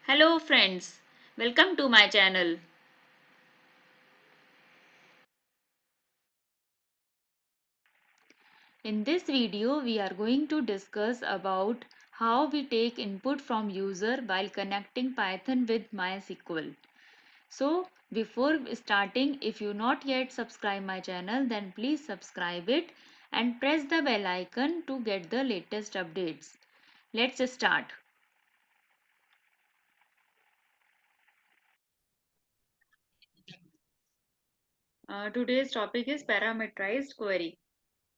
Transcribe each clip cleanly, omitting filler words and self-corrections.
Hello friends, welcome to my channel. In this video, we are going to discuss about how we take input from user while connecting Python with MySQL. So, before starting, if you not yet subscribe my channel, then please subscribe it and press the bell icon to get the latest updates. Let's start. Today's topic is parameterized query.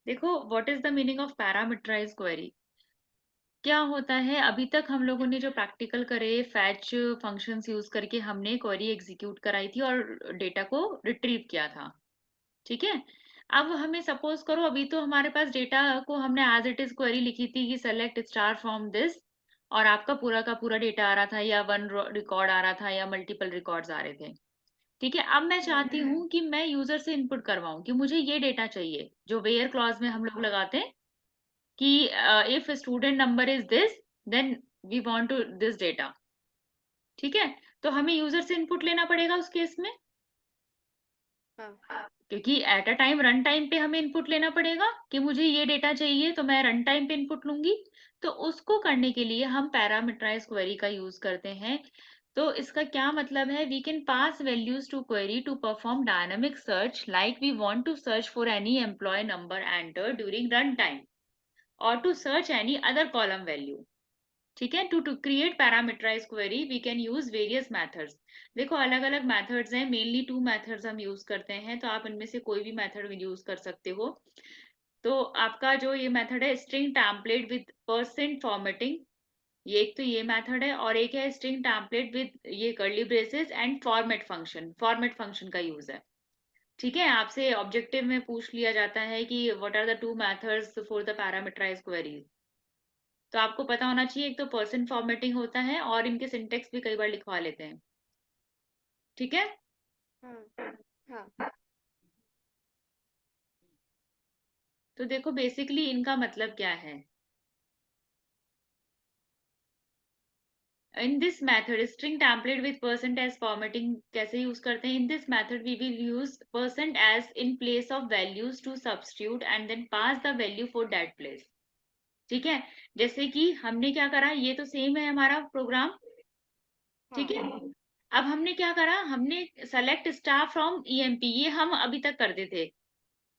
देखो, what is the meaning of parameterized query? क्या होता है, अभी तक हम लोगों ने जो प्रैक्टिकल करे फैच फंक्शंस यूज करके हमने क्वेरी एग्जीक्यूट कराई थी और डेटा को रिट्रीव किया था। ठीक है। अब हमें सपोज करो, अभी तो हमारे पास डेटा को हमने एज इट इज क्वेरी लिखी थी कि सेलेक्ट स्टार फ्रॉम दिस, और आपका पूरा का पूरा डेटा आ रहा था, या वन रिकॉर्ड आ रहा था या मल्टीपल रिकॉर्ड्स आ रहे थे। ठीक है। अब मैं चाहती हूँ कि मैं यूजर से इनपुट करवाऊं कि मुझे ये डेटा चाहिए, जो वेयर क्लॉज में हम लोग लगाते हैं कि if student number is this, then we want to this data. ठीक है। तो हमें यूजर से इनपुट लेना पड़ेगा उस केस में, हाँ। क्योंकि at a time run time पे हमें इनपुट लेना पड़ेगा कि मुझे ये डेटा चाहिए, तो मैं रन टाइम पे इनपुट लूंगी। तो उसको करने के लिए हम पैरामीटराइज क्वेरी का यूज करते हैं। तो इसका क्या मतलब है, we can pass values to query to perform dynamic search, like we want to search for any employ number enter during run time, or to search any other column value. ठीक है। To create parameterize query we can use various methods. देखो, अलग अलग methods हैं, mainly two methods हम use करते हैं, तो आप इनमें से कोई भी मेथड यूज कर सकते हो। तो आपका जो ये मेथड है string template with percent formatting, ये एक तो ये मेथड है, और एक है स्ट्रिंग टेम्पलेट विद ये curly braces and format function का यूज है। ठीक है। आपसे ऑब्जेक्टिव में पूछ लिया जाता है कि what are the two methods for the parameterize queries, तो आपको पता होना चाहिए। एक तो परसेंट फॉर्मेटिंग होता है, और इनके सिंटेक्स भी कई बार लिखवा लेते हैं। ठीक है। हाँ। हाँ। तो देखो, बेसिकली इनका मतलब क्या है। In this method string template with percent S formatting कैसे यूज करते हैं, in this method we will use percent S in place of values to substitute and then pass the value for that place. ठीक है। जैसे कि हमने क्या करा, ये तो सेम है हमारा प्रोग्राम। ठीक हाँ। है। अब हमने क्या करा, हमने सेलेक्ट स्टार फ्रॉम ईएमपी, ये हम अभी तक करते थे,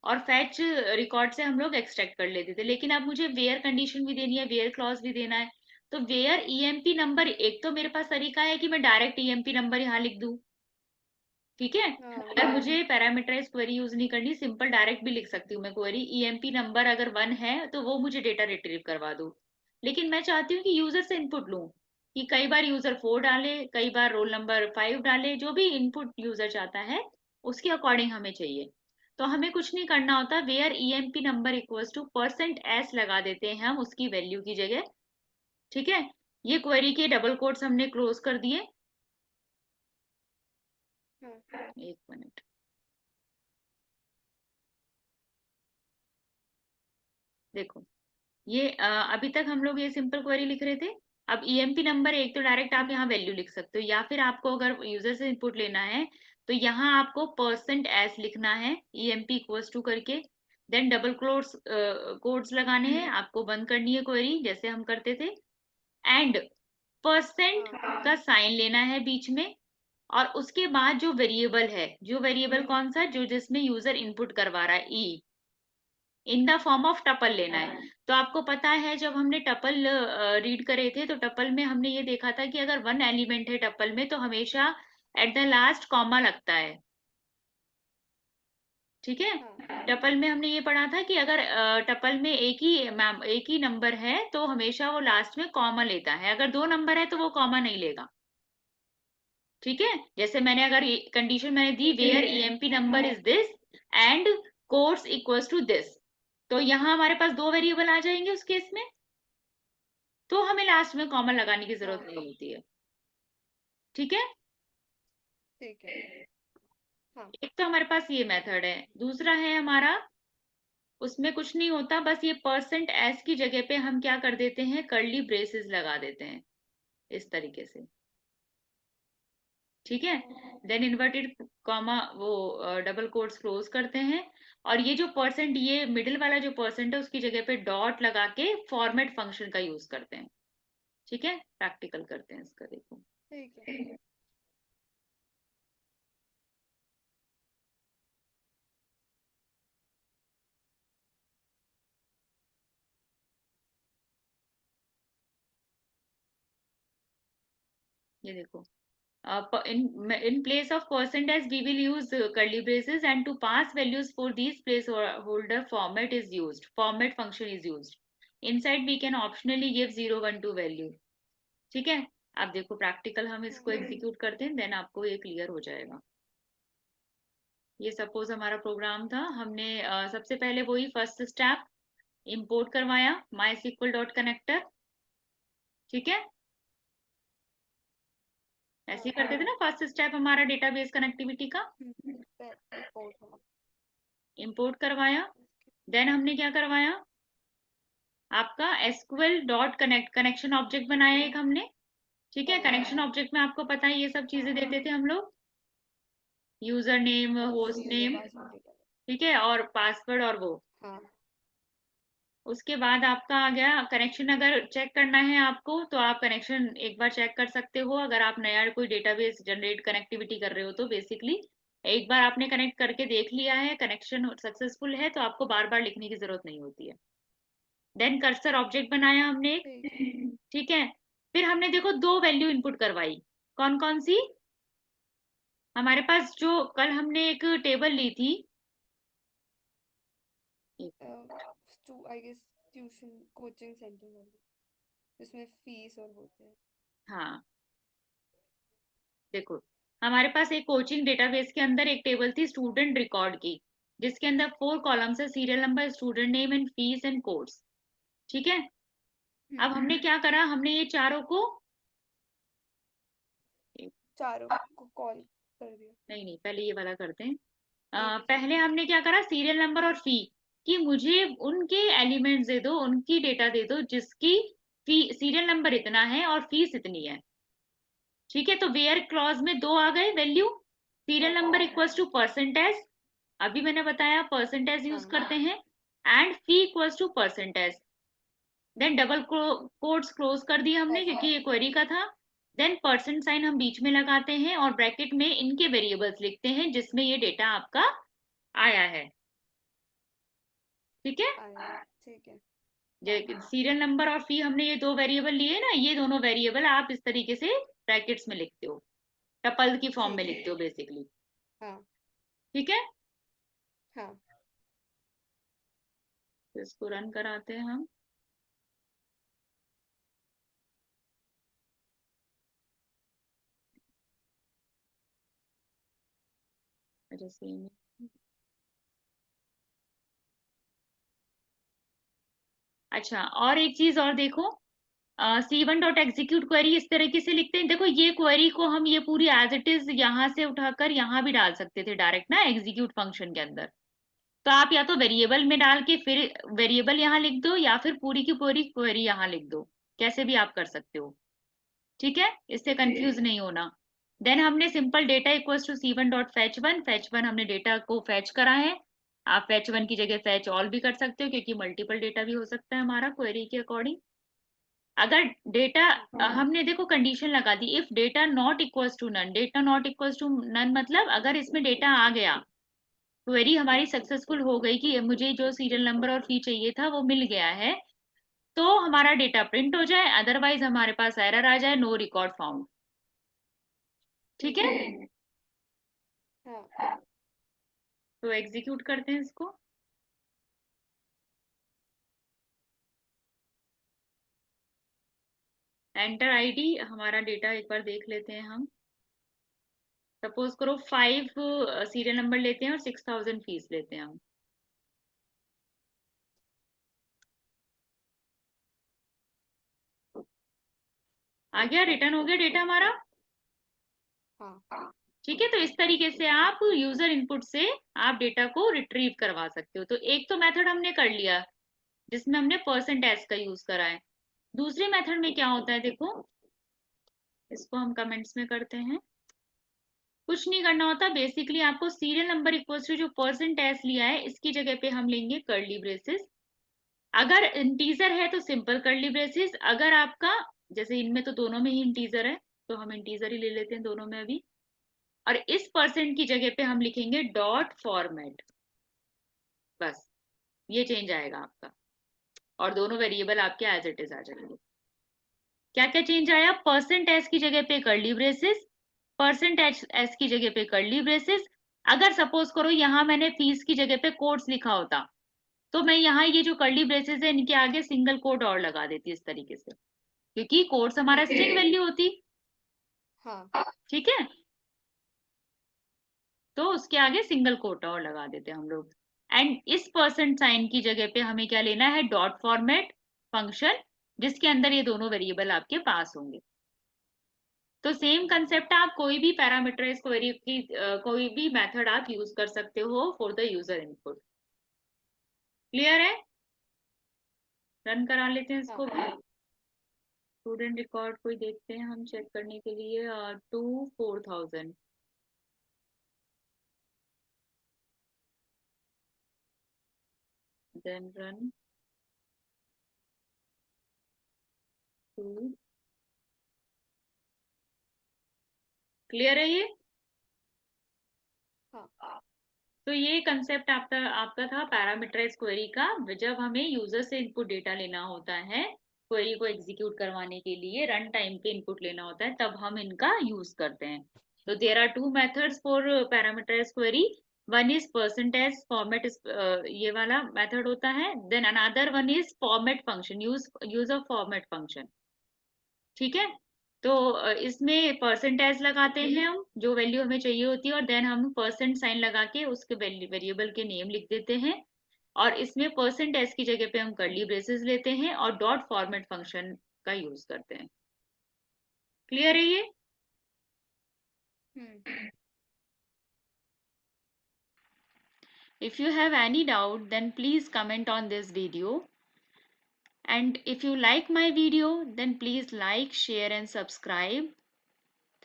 और फैच रिकॉर्ड से हम लोग एक्सट्रैक्ट कर लेते थे। लेकिन अब मुझे वेयर कंडीशन भी देनी है, वेयर क्लॉज भी देना है। तो वेयर ईएमपी नंबर, एक तो मेरे पास तरीका है कि मैं डायरेक्ट ईएमपी नंबर यहाँ लिख दूं। ठीक है। हाँ। अगर मुझे पैरामीटराइज क्वेरी यूज नहीं करनी, सिंपल डायरेक्ट भी लिख सकती हूँ मैं क्वेरी, ईएमपी नंबर अगर 1 है तो वो मुझे डेटा रिट्रीव करवा दो। लेकिन मैं चाहती हूँ कि यूजर से इनपुट लूं, कि कई बार यूजर 4 डाले, कई बार रोल नंबर 5 डाले, जो भी इनपुट यूजर चाहता है उसके अकॉर्डिंग हमें चाहिए। तो हमें कुछ नहीं करना होता, where EMP number equals to percent S लगा देते हैं हम उसकी वैल्यू की जगह। ठीक है। ये क्वेरी के डबल कोट्स हमने क्लोज कर दिए। हाँ। एक मिनट। देखो, ये अभी तक हम लोग ये सिंपल क्वेरी लिख रहे थे। अब ईएमपी नंबर एक तो डायरेक्ट आप यहाँ वैल्यू लिख सकते हो, या फिर आपको अगर यूजर से इनपुट लेना है तो यहाँ आपको परसेंट एस लिखना है ईएमपी इक्वल्स टू करके, देन डबल कोट्स कोड्स लगाने हैं, आपको बंद करनी है क्वेरी जैसे हम करते थे, एंड परसेंट हाँ। का साइन लेना है बीच में। और उसके बाद जो वेरिएबल है, जो वेरिएबल कौन सा, जो जिसमें यूजर इनपुट करवा रहा है, ई, in the form of tuple लेना है। तो आपको पता है, जब हमने टपल रीड करे थे तो टपल में हमने ये देखा था कि अगर वन एलिमेंट है टपल में तो हमेशा एट द लास्ट कॉमा लगता है। ठीक है। हाँ। टपल में हमने ये पढ़ा था कि अगर टपल में एक ही नंबर है तो हमेशा वो लास्ट में कॉमा लेता है, अगर दो नंबर है तो वो कॉमा नहीं लेगा। ठीक है। जैसे मैंने अगर कंडीशन मैंने दी, ठीक है। Where EMP number is this and codes equals to this, तो यहाँ हमारे पास दो वेरिएबल आ जाएंगे उस केस में, तो हमें लास्ट में कॉमन लगाने की जरूरत हाँ। नहीं होती है। ठीक है। ठीक है। हाँ। एक तो हमारे पास ये मेथड है, दूसरा है हमारा, उसमें कुछ नहीं होता, बस ये परसेंट एस की जगह पे हम क्या कर देते हैं, कर्ली ब्रेसेस लगा देते हैं इस तरीके से। ठीक है। देन इन्वर्टेड कॉमा वो डबल कोट्स क्लोज करते हैं, और ये जो परसेंट, ये मिडिल वाला जो परसेंट है उसकी जगह पे डॉट लगा के फॉर्मेट फंक्शन का यूज करते हैं। ठीक है, प्रैक्टिकल करते हैं इसका, देखो। ठीक है। ये देखो, in place of percentage we will use curly braces, and to pass values for these placeholder format function is used. Inside we can optionally give 0 1 2 value. ठीक है। अब देखो प्रैक्टिकल हम इसको एग्जीक्यूट करते हैं, देन आपको ये क्लियर हो जाएगा। ये सपोज हमारा प्रोग्राम था, हमने सबसे पहले वही फर्स्ट स्टेप इंपोर्ट करवाया mysql डॉट कनेक्टर। ठीक है, ऐसे ही करते थे ना, फर्स्ट स्टेप हमारा डेटाबेस कनेक्टिविटी का। इंपोर्ट करवाया, देन हमने क्या करवाया, आपका एसक्यूएल डॉट कनेक्शन ऑब्जेक्ट बनाया एक हमने। ठीक है, कनेक्शन ऑब्जेक्ट में आपको पता है ये सब चीजें देते थे हम लोग, यूजर नेम, होस्ट नेम, ठीक है, और पासवर्ड और वो। हाँ। उसके बाद आपका आ गया कनेक्शन। अगर चेक करना है आपको तो आप कनेक्शन एक बार चेक कर सकते हो, अगर आप नया कोई डेटाबेस जनरेट कनेक्टिविटी कर रहे हो तो बेसिकली एक बार आपने कनेक्ट करके देख लिया है, कनेक्शन सक्सेसफुल है, तो आपको बार बार लिखने की जरूरत नहीं होती है। देन कर्सर ऑब्जेक्ट बनाया हमने एक। ठीक है, फिर हमने देखो दो वैल्यू इनपुट करवाई। कौन कौन सी? हमारे पास जो कल हमने एक टेबल ली थी, I guess tuition coaching centre वाली, जिसमें फीस और होते हैं। हाँ देखो, हमारे पास एक कोचिंग डेटाबेस के अंदर एक टेबल थी स्टूडेंट रिकॉर्ड की, जिसके अंदर 4 कॉलम्स है, serial number, student name and fees and course. ठीक है, अब हमने क्या करा, हमने ये चारों को कॉल कर दिया। नहीं, पहले ये वाला करते हैं। पहले हमने क्या करा, सीरियल नंबर और फी, कि मुझे उनके एलिमेंट्स दे दो, उनकी डेटा दे दो जिसकी फी सीरियल नंबर इतना है और फीस इतनी है। ठीक है, तो वेयर क्लॉज में दो आ गए value, serial number equals to percentage, अभी मैंने बताया परसेंटेज यूज करते हैं, and fee equals to percentage. Then double quotes close कर दिया हमने क्योंकि ये क्वेरी का था। देन परसेंट साइन हम बीच में लगाते हैं और ब्रैकेट में इनके वेरिएबल्स लिखते हैं जिसमें ये डेटा आपका आया है। ठीक है, ठीक है। सीरियल नंबर और फी हमने ये दो वेरिएबल लिए ना, ये दोनों वेरिएबल आप इस तरीके से ब्रैकेट्स में लिखते हो, टपल की फॉर्म में लिखते हो बेसिकली। हाँ। ठीक है, हाँ। तो इसको रन कराते हैं हम। अच्छा सेम, अच्छा और एक चीज और देखो, C1 डॉट एग्जीक्यूट क्वेरी इस तरीके से लिखते हैं। देखो ये क्वेरी को हम ये पूरी एज इट इज यहाँ से उठाकर यहाँ भी डाल सकते थे डायरेक्ट ना एग्जीक्यूट फंक्शन के अंदर। तो आप या तो वेरिएबल में डाल के फिर वेरिएबल यहाँ लिख दो, या फिर पूरी की पूरी क्वेरी यहाँ लिख दो, कैसे भी आप कर सकते हो। ठीक है, इससे कंफ्यूज नहीं होना। देन हमने simple data equals to C1 dot fetch one हमने डेटा को फैच करा है। आप फैच वन की जगह फैच ऑल भी कर सकते हो क्योंकि मल्टीपल डेटा भी हो सकता है हमारा क्वेरी के अकॉर्डिंग। अगर डेटा हमने देखो कंडीशन लगा दी, if data not equals to none, data not equals to none मतलब अगर इसमें डेटा आ गया, क्वेरी हमारी सक्सेसफुल हो गई कि मुझे जो सीरियल नंबर और फी चाहिए था वो मिल गया है, तो हमारा डेटा प्रिंट हो जाए, अदरवाइज हमारे पास एरर आ जाए, नो रिकॉर्ड फाउंड। ठीक है, हाँ। तो एग्जीक्यूट करते हैं इसको। एंटर आईडी, हमारा डेटा एक बार देख लेते हैं हम। सपोज करो 5 सीरियल नंबर लेते हैं और 6000 फीस लेते हैं हम। आ गया, रिटर्न हो गया डेटा हमारा। हाँ। ठीक है, तो इस तरीके से आप यूजर इनपुट से आप डेटा को रिट्रीव करवा सकते हो। तो एक तो मेथड हमने कर लिया जिसमें हमने परसेंटेज का यूज करा है। दूसरे मेथड में क्या होता है देखो, इसको हम कमेंट्स में करते हैं। कुछ नहीं करना होता, बेसिकली आपको सीरियल नंबर इक्वल्स टू जो परसेंट एस लिया है इसकी जगह पे हम लेंगे कर्ली ब्रेसेस। अगर इंटीजर है तो सिंपल कर्ली ब्रेसेस, अगर आपका जैसे इनमें तो दोनों में ही इंटीजर है तो हम इंटीजर ही ले लेते हैं दोनों में अभी। और इस परसेंट की जगह पे हम लिखेंगे डॉट फॉर्मेट, बस ये चेंज आएगा आपका, और दोनों वेरिएबल आपके एज इट इज आ जाएंगे। क्या क्या चेंज आया? परसेंट एस की जगह पे कर्ली ब्रेसेस, परसेंट एस की जगह पे कर्ली ब्रेसेस। अगर सपोज करो यहाँ मैंने फीस की जगह पे कोट्स लिखा होता, तो मैं यहाँ ये जो कर्ली ब्रेसेस है इनके आगे सिंगल कोट और लगा देती इस तरीके से, क्योंकि कोट्स हमारा हम्म। स्ट्रिंग वैल्यू होती। हाँ। ठीक है, तो उसके आगे सिंगल कोट और लगा देते हम लोग। एंड इस परसेंट साइन की जगह पे हमें क्या लेना है? डॉट फॉर्मेट फंक्शन, जिसके अंदर ये दोनों वेरिएबल आपके पास होंगे। तो सेम कंसेप्ट, आप कोई भी पैरामीटराइज क्वेरी की कोई भी मेथड आप यूज कर सकते हो for the user input. Clear है? रन करा लेते हैं इसको भी। हाँ। स्टूडेंट रिकॉर्ड कोई देखते हैं हम चेक करने के लिए, 2 4000, देन रन टू। क्लियर है ये? हाँ। तो ये कंसेप्ट आपका आपका था पैरामीटराइज क्वेरी का। जब हमें यूजर से इनपुट डेटा लेना होता है क्वेरी को एग्जीक्यूट करवाने के लिए, रन टाइम पे इनपुट लेना होता है, तब हम इनका यूज करते हैं। तो there are two methods for parameterize query. One is percentage format, ये वाला मेथड होता है। Then another one is format function, use of format function. ठीक है, तो इसमें परसेंटेज लगाते हैं हम, जो वैल्यू हमें चाहिए होती है, और देन हम परसेंट साइन लगा के उसके वेरिएबल के नेम लिख देते हैं। और इसमें परसेंटेज की जगह पे हम कर्ली ब्रेसेस लेते हैं और डॉट फॉर्मेट फंक्शन का यूज करते हैं। क्लियर है ये? हम्म। If you have any doubt, then please comment on this video. And if you like my video, then please like, share and subscribe.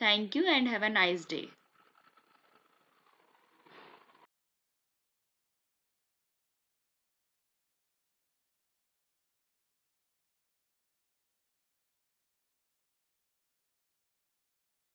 Thank you and have a nice day.